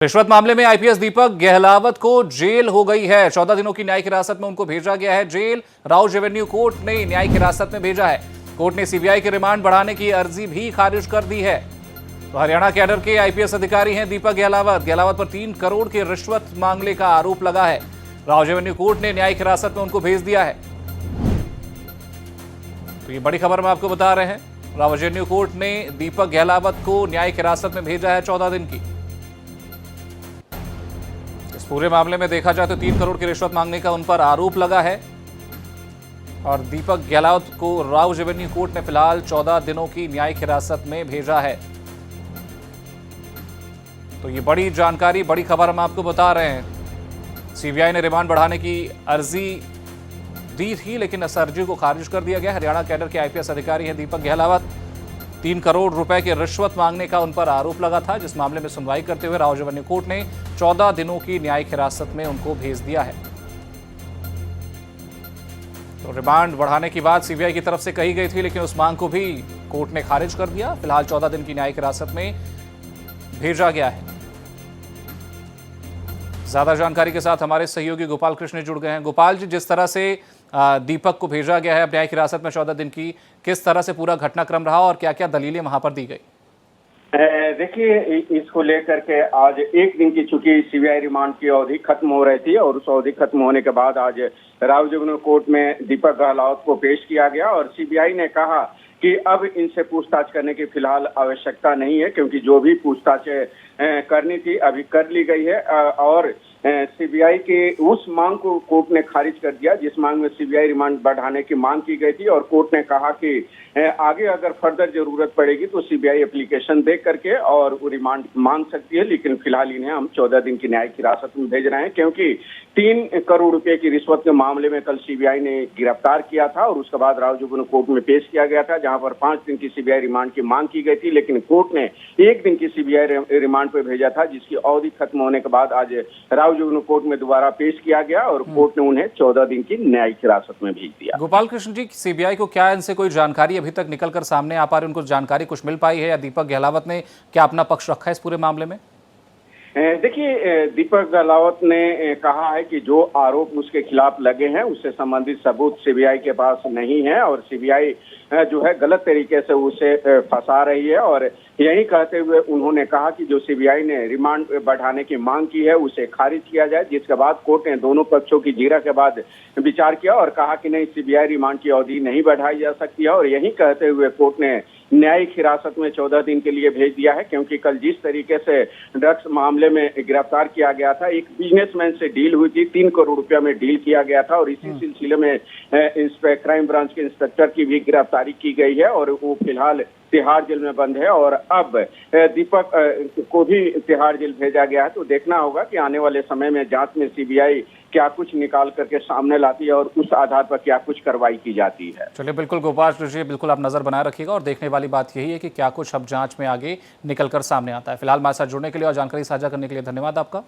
रिश्वत मामले में आईपीएस दीपक गहलावत को जेल हो गई है। 14 दिनों की न्यायिक हिरासत में उनको भेजा गया है जेल। राउज एवेन्यू कोर्ट ने न्यायिक हिरासत में भेजा है। कोर्ट ने सीबीआई के रिमांड बढ़ाने की अर्जी भी खारिज कर दी है। तो हरियाणा कैडर के आईपीएस अधिकारी हैं दीपक गहलावत पर 3 करोड़ की रिश्वत मांगने का आरोप लगा है। राउज एवेन्यू कोर्ट ने न्यायिक हिरासत में उनको भेज दिया है। तो ये बड़ी खबर हम आपको बता रहे हैं। राउज एवेन्यू कोर्ट ने दीपक गहलावत को न्यायिक हिरासत में भेजा है 14 दिन की। इस पूरे मामले में देखा जाए तो 3 करोड़ की रिश्वत मांगने का उन पर आरोप लगा है और दीपक गहलावत को राउज एवेन्यू कोर्ट ने फिलहाल 14 दिनों की न्यायिक हिरासत में भेजा है। तो ये बड़ी जानकारी, बड़ी खबर हम आपको बता रहे हैं। सीबीआई ने रिमांड बढ़ाने की अर्जी दी थी, लेकिन इस अर्जी को खारिज कर दिया गया। हरियाणा कैडर के आईपीएस अधिकारी हैं दीपक गहलावत। 3 करोड़ रुपए की रिश्वत मांगने का उन पर आरोप लगा था, जिस मामले में सुनवाई करते हुए राउज एवेन्यू कोर्ट ने 14 दिनों की न्यायिक हिरासत में उनको भेज दिया है। तो रिमांड बढ़ाने की बात सीबीआई की तरफ से कही गई थी, लेकिन उस मांग को भी कोर्ट ने खारिज कर दिया। फिलहाल 14 दिन की न्यायिक हिरासत में भेजा गया है। ज्यादा जानकारी के साथ हमारे सहयोगी गोपाल कृष्ण जुड़ गए हैं। गोपाल जी, जिस तरह से दीपक को भेजा गया है न्यायिक हिरासत में 14 दिन की, किस तरह से पूरा घटनाक्रम रहा और क्या क्या दलीलें वहां पर दी गई? देखिए, इसको लेकर के आज एक दिन की चूंकि सीबीआई रिमांड की अवधि खत्म हो रही थी और उस अवधि खत्म होने के बाद आज राउज एवेन्यू कोर्ट में दीपक गहलावत को पेश किया गया और सीबीआई ने कहा कि अब इनसे पूछताछ करने की फिलहाल आवश्यकता नहीं है, क्योंकि जो भी पूछताछ करनी थी अभी कर ली गई है। और सीबीआई के उस मांग को कोर्ट ने खारिज कर दिया जिस मांग में सीबीआई रिमांड बढ़ाने की मांग की गई थी और कोर्ट ने कहा कि आगे अगर फर्दर जरूरत पड़ेगी तो सीबीआई एप्लीकेशन दे करके और वो रिमांड मांग सकती है, लेकिन फिलहाल इन्हें हम 14 दिन की न्यायिक हिरासत में भेज रहे हैं, क्योंकि 3 करोड़ रुपए की रिश्वत के मामले में कल सीबीआई ने गिरफ्तार किया था और उसके बाद राउज एवेन्यू कोर्ट में पेश किया गया था, जहां पर 5 दिन की सीबीआई रिमांड की मांग की गई थी, लेकिन कोर्ट ने 1 दिन की सीबीआई रिमांड पर भेजा था, जिसकी अवधि खत्म होने के बाद आज राउज एवेन्यू कोर्ट में दोबारा पेश किया गया और कोर्ट ने उन्हें 14 दिन की न्यायिक हिरासत में भेज दिया। गोपाल कृष्ण जी, सीबीआई को क्या इनसे कोई जानकारी अभी तक निकल कर सामने आ पा रही, उनको जानकारी कुछ मिल पाई है या दीपक गहलावत ने क्या अपना पक्ष रखा है इस पूरे मामले में? देखिए, दीपक गहलावत ने कहा है कि जो आरोप उसके खिलाफ लगे हैं उससे संबंधित सबूत सीबीआई के पास नहीं है और सीबीआई जो है गलत तरीके से उसे फंसा रही है। और यही कहते हुए उन्होंने कहा कि जो सीबीआई ने रिमांड बढ़ाने की मांग की है उसे खारिज किया जाए, जिसके बाद कोर्ट ने दोनों पक्षों की जीरा के बाद विचार किया और कहा कि नहीं, सीबीआई रिमांड की अवधि नहीं बढ़ाई जा सकती है। और यही कहते हुए कोर्ट ने न्यायिक हिरासत में 14 दिन के लिए भेज दिया है, क्योंकि कल जिस तरीके से ड्रग्स मामले में गिरफ्तार किया गया था, एक बिजनेसमैन से डील हुई थी, 3 करोड़ रुपया में डील किया गया था और इसी सिलसिले में क्राइम ब्रांच के इंस्पेक्टर की भी गिरफ्तारी की गई है और वो फिलहाल तिहाड़ जेल में बंद है और अब दीपक को भी तिहाड़ जेल भेजा गया है। तो देखना होगा कि आने वाले समय में जांच में सीबीआई क्या कुछ निकाल करके सामने लाती है और उस आधार पर क्या कुछ कार्रवाई की जाती है। चलिए, बिल्कुल गोपाल कृष्ण, बिल्कुल आप नजर बनाए रखिएगा और देखने वाली बात यही है कि क्या कुछ अब जांच में आगे निकलकर सामने आता है। फिलहाल हमारे साथ जुड़ने के लिए और जानकारी साझा करने के लिए धन्यवाद आपका।